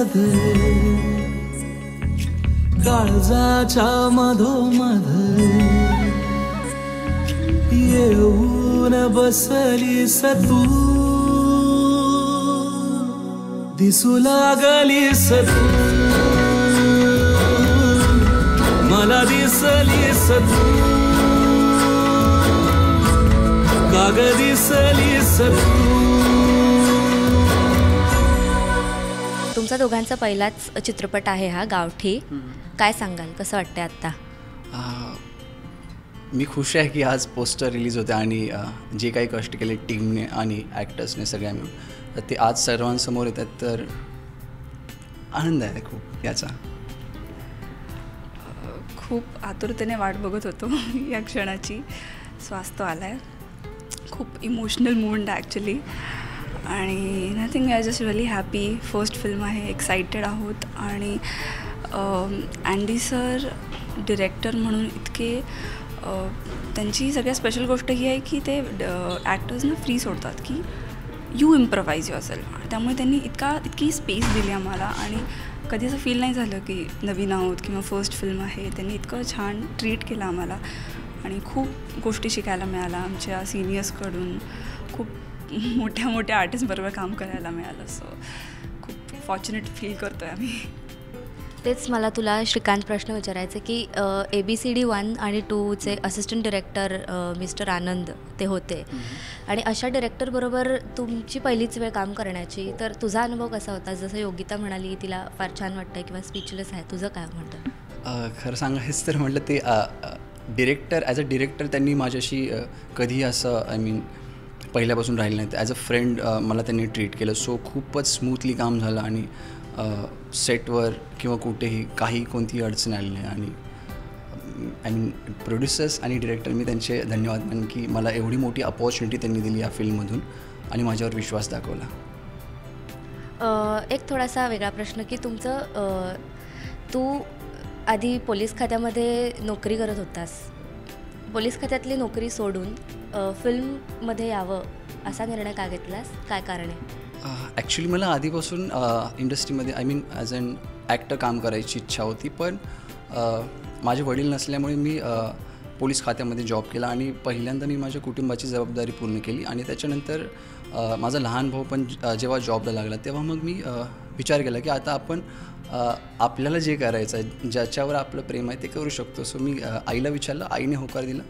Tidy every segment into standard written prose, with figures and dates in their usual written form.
मध्ये काळजाच्या मधोमध येऊन बसलीस तू दिसू लागलीस तू मला दिसलीस तू काग दिसलीस तू. तुमचा दोघांचा पहिलाच चित्रपट आहे हा गावठी. काय सांगाल, कसं वाटतंय आत्ता? मी खुश आहे की आज पोस्टर रिलीज होते आणि जे काही कष्ट केले टीमने आणि ॲक्टर्सने सगळ्या मिळून तर ते आज सर्वांसमोर येतात, तर आनंद आहे खूप याचा. खूप आतुरतेने वाट बघत होतो या क्षणाची. स्वास्थ्य आला आहे. खूप इमोशनल मूड आहे ॲक्च्युली आणि nothing, we are just really happy. First film आहे, एक्सायटेड आहोत. आणि अँडी सर डिरेक्टर म्हणून इतके त्यांची सगळ्यात स्पेशल गोष्ट ही आहे की ते ॲक्टर्सना फ्री सोडतात की यू इम्प्रवाइज युअरसेल्फ. त्यामुळे त्यांनी इतकी स्पेस दिली आम्हाला आणि कधी असं फील नाही झालं की नवीन आहोत किंवा फर्स्ट फिल्म आहे. त्यांनी इतकं छान ट्रीट केलं आम्हाला आणि खूप गोष्टी शिकायला मिळाल्या आमच्या सिनियर्सकडून. खूप मोठ्या मोठ्या आर्टिस्टबरोबर काम करायला मिळालं. सो खूप फॉर्च्युनेट फील करतो आहे आम्ही. तेच मला तुला श्रीकांत प्रश्न विचारायचे की ABCD 1 आणि 2चे असिस्टंट डिरेक्टर मिस्टर आनंद ते होते आणि अशा डिरेक्टरबरोबर तुमची पहिलीच वेळ काम करण्याची, तर तुझा अनुभव कसा होता? जसं योगिता म्हणाली तिला फार छान वाटतं किंवा स्पीचलेस आहे, तुझं काय म्हणतं? खरं सांगायचं तर म्हटलं ते डिरेक्टर ॲज अ डिरेक्टर त्यांनी माझ्याशी कधी असं आय मीन पहिल्यापासून राहिलं नाही. ॲज अ फ्रेंड मला त्यांनी ट्रीट केलं. सो खूपच स्मूथली काम झालं आणि सेटवर किंवा कुठेही कोणतीही अडचण आली नाही. आणि आय मीन प्रोड्युसर्स आणि डिरेक्टर मी त्यांचे धन्यवाद मानेन की मला एवढी मोठी अपॉर्च्युनिटी त्यांनी दिली या फिल्ममधून आणि माझ्यावर विश्वास दाखवला. एक थोडासा वेगळा प्रश्न की तुमचं तू आधी पोलीस खात्यामध्ये नोकरी करत होतास. पोलीस खात्यातली नोकरी सोडून फिल्ममध्ये यावं असा निर्णय का घेतलास? काय कारण आहे? ॲक्च्युली मला आधीपासून इंडस्ट्रीमध्ये I mean as an actor काम करायची इच्छा होती, पण माझे वडील नसल्यामुळे मी पोलीस खात्यामध्ये जॉब केला आणि पहिल्यांदा मी माझ्या कुटुंबाची जबाबदारी पूर्ण केली. आणि त्याच्यानंतर माझा लहान भाऊ पण जेव्हा जॉबला लागला तेव्हा मग मी विचार केला की आता आपण आपल्याला जे करायचं आहे, ज्याच्यावर आपलं प्रेम आहे ते करू शकतो. सो मी आईला विचारलं, आईने होकार दिला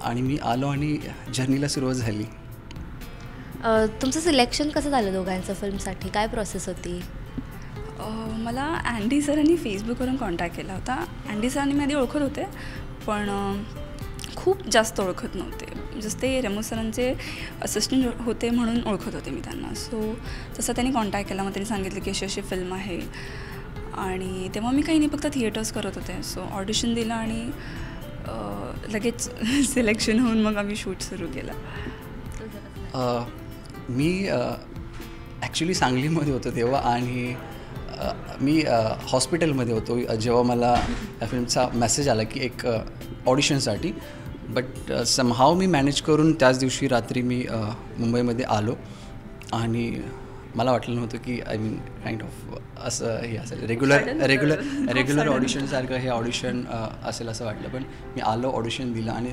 आणि मी आलो आणि जर्नीला सुरुवात झाली. तुमचं सिलेक्शन कसं झालं दोघांचं फिल्मसाठी? काय प्रोसेस होती? मला अँडी सरांनी फेसबुकवरून कॉन्टॅक्ट केला होता. अँडी सरांनी मी आधी ओळखत होते पण खूप जास्त ओळखत नव्हते. जसं ते रेमो सरांचे असिस्टंट होते म्हणून ओळखत होते मी त्यांना. सो तसं त्यांनी कॉन्टॅक्ट केला. मग त्यांनी सांगितलं की अशी फिल्म आहे आणि तेव्हा मी काही नाही, फक्त थिएटर्स करत होते. सो ऑडिशन दिलं आणि लगेच सिलेक्शन होऊन मग आम्ही शूट सुरू केला. मी ॲक्च्युली सांगलीमध्ये होतो तेव्हा आणि मी हॉस्पिटलमध्ये होतो जेव्हा मला या फिल्मचा मेसेज आला की एक ऑडिशनसाठी. बट समहाव मी मॅनेज करून त्याच दिवशी रात्री मी मुंबईमध्ये आलो आणि मला वाटलं नव्हतं की आय मीन काइंड ऑफ असं हे असेल रेग्युलर ऑडिशनसारखं हे ऑडिशन असेल असं वाटलं. पण मी आलो, ऑडिशन दिलं आणि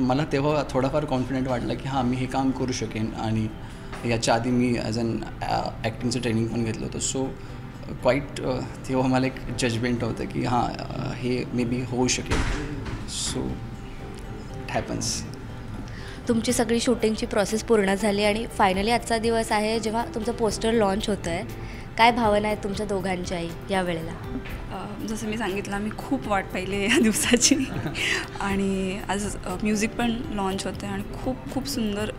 मला तेव्हा थोडाफार कॉन्फिडंट वाटलं की हां मी हे काम करू शकेन. आणि याच्या आधी मी ॲज अन ॲक्टिंगचं ट्रेनिंग पण घेतलं होतं. सो क्वाईट तेव्हा मला एक जजमेंट होतं की हां हे मे बी होऊ शकेल. So it happens. तुमची सगळी शूटिंगची प्रोसेस पूर्ण झाली आणि फायनली आजचा दिवस आहे जेव्हा तुमचं पोस्टर लॉन्च होतं आहे. काय भावना आहेत तुमच्या दोघांच्याही या वेळेला? जसं मी सांगितलं, मी खूप वाट पाहिली या दिवसाची आणि आज म्युझिक पण लॉन्च होतं आहे आणि खूप खूप सुंदर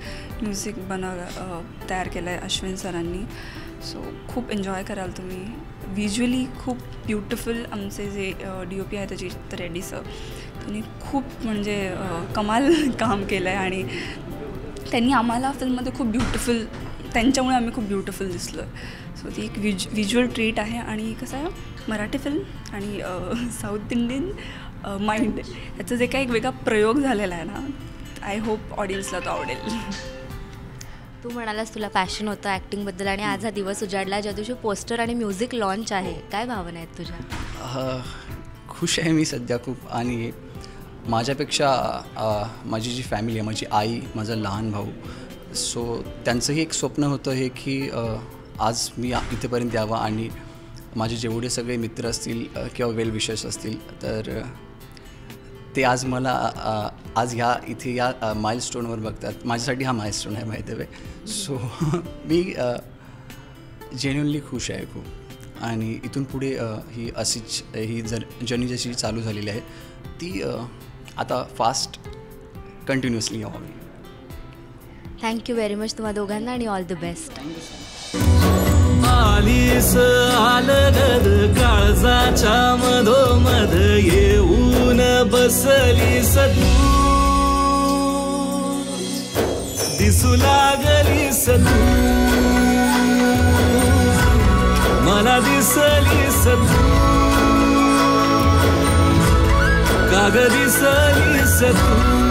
म्युझिक तयार केलं आहे अश्विन सरांनी. सो खूप एन्जॉय कराल तुम्ही. व्हिज्युअली खूप ब्युटिफुल आमचे जे DOP आहेत अजित रेड्डी सर, त्यांनी खूप म्हणजे कमाल काम केलं आहे आणि त्यांनी आम्हाला फिल्ममध्ये खूप ब्युटिफुल, त्यांच्यामुळे आम्ही खूप ब्युटिफुल दिसलो आहे. सो ती एक व्हिज्युअल ट्रीट आहे. आणि कसं आहे, मराठी फिल्म आणि साऊथ इंडियन माइंड याचं जे काही एक वेगळा प्रयोग झालेला आहे ना, आय होप ऑडियन्सला तो आवडेल. तू म्हणालास तुला पॅशन होतं ॲक्टिंगबद्दल आणि आज हा दिवस उजाडला ज्या दिवशी पोस्टर आणि म्युझिक लॉन्च आहे. काय भावना आहेत तुझ्या? खुश आहे मी सध्या खूप. आणि माझ्यापेक्षा माझी जी फॅमिली आहे, माझी आई, माझा लहान भाऊ, सो त्यांचंही एक स्वप्न होतं हे की आज मी इथेपर्यंत यावं आणि माझे जेवढे सगळे मित्र असतील किंवा वेल विशर्स असतील तर ते आज मला आज इथे या माइलस्टोनवर बघतात. माझ्यासाठी हा माइलस्टोन आहे माहिती आहे. सो मी जेन्युनली खुश आहे खूप. आणि इथून पुढे ही अशीच ही जर्नी जशी चालू झालेली आहे ती आता फास्ट कंटिन्युअसली यावी. थँक्यू व्हेरी मच तुम्हा दोघांना आणि ऑल द बेस्ट. आलीस आलगद काळजाच्या मधोमध येऊन बसलीस तू, दिसू लागलीस तू, मला दिसलीस तू, काग दिसलीस तू.